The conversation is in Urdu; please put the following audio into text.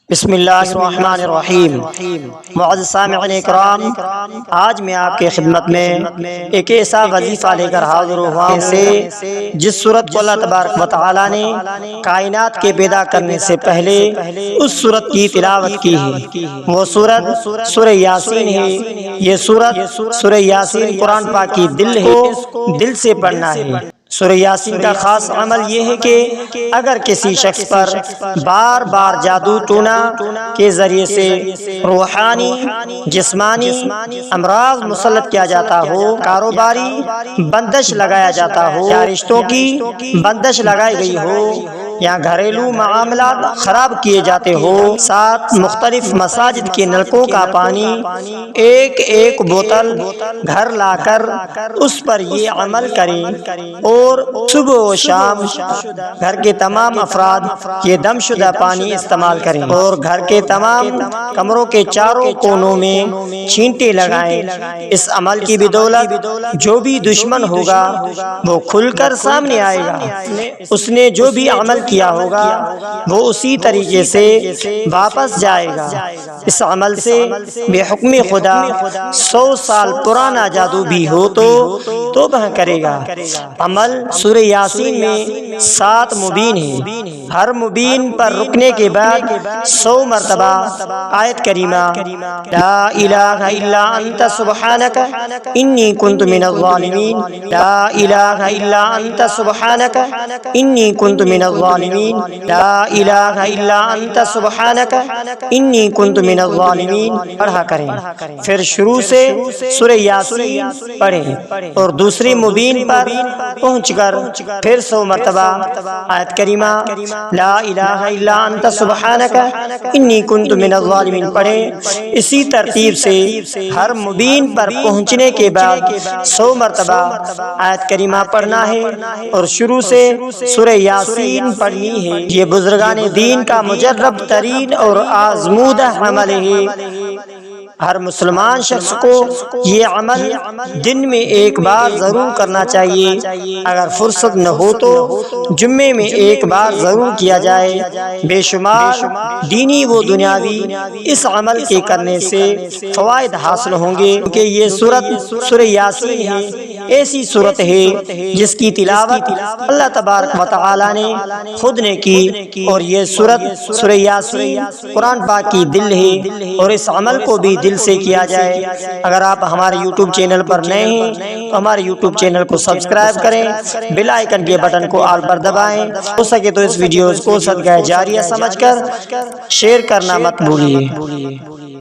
بسم اللہ الرحمن الرحیم۔ معزز سامعین اکرام، آج میں آپ کے خدمت میں ایک ایسا وظیفہ لے کر حاضر ہوا ہوں جس سورت کو اللہ تبارک و تعالی نے کائنات کے پیدا کرنے سے پہلے اس سورت کی تلاوت کی ہے۔ وہ سورت سورہ یاسین ہے۔ یہ سورت سورہ یاسین قرآن پاک کی دل ہے، دل سے پڑھنا ہے۔ سورہ یاسین کا خاص عمل یہ ہے کہ اگر کسی شخص پر بار بار جادو ٹونا کے ذریعے سے روحانی جسمانی امراض مسلط کیا جاتا ہو، کاروباری بندش لگایا جاتا ہو، یا رشتوں کی بندش لگائی گئی ہو، یا گھریلو معاملات خراب کیے جاتے ہو، ساتھ مختلف مساجد کے نلکوں کا پانی ایک ایک بوتل گھر لا کر اس پر یہ عمل کریں اور صبح و شام گھر کے تمام افراد یہ دم شدہ پانی استعمال کریں اور گھر کے تمام کمروں کے چاروں کونوں میں چھینٹے لگائیں۔ اس عمل کی بدولت جو بھی دشمن ہوگا وہ کھل کر سامنے آئے گا۔ اس نے جو بھی عمل کیا ہوگا وہ اسی طریقے سے واپس جائے گا۔ اس عمل سے بے حکم خدا 100 سال پرانا جادو بھی ہو تو توبہ کرے گا۔ عمل سورہ یاسین میں 7 مبین ہے۔ ہر مبین پر رکنے کے بعد 100 مرتبہ آیت کریمہ لا الہ الا انت سبحانک انی کنت من الظالمین، لا الہ الا انت سبحانک انی کنت من الظالمین، لا الہ الا انت سبحانک انی کنت من الظالمین پڑھا کریں۔ پھر شروع سے سورہ یاسین پڑھیں اور دوسری مبین پر پہنچ کر پھر 100 مرتبہ آیت کریمہ لا الہ الا انت سبحانک انی کنت من الظالمین پڑھیں۔ اسی ترتیب سے ہر مبین پر پہنچنے کے بعد 100 مرتبہ آیت کریمہ پڑھنا ہے اور شروع سے سورہ یاسین پڑھنی ہے۔ یہ بزرگان دین کا مجرب ترین اور آزمودہ عمل ہے۔ ہر مسلمان شخص کو یہ عمل دن میں ایک بار ضرور کرنا چاہیے۔ اگر فرصت نہ ہو تو جمعے میں ایک بار ضرور کیا جائے۔ بے شمار دینی و دنیاوی اس عمل کے کرنے سے فوائد حاصل ہوں گے، کیونکہ یہ سورت سورہ یاسین ہے، ایسی سورت ہے جس کی تلاوت اللہ تبارک و تعالی نے خود نے کی، اور یہ سورت سورہ یاسین قرآن پاک کی دل ہے، اور اس عمل کو بھی دل سے کیا جائے۔ اگر آپ ہمارے یوٹیوب چینل پر نئے ہیں تو ہمارے یوٹیوب چینل کو سبسکرائب کریں، بیل آئیکن کے بٹن کو آل پر دبائیں، ہو سکے تو اس ویڈیوز کو صدقہ جاریہ سمجھ کر شیئر کرنا مت بھولیے۔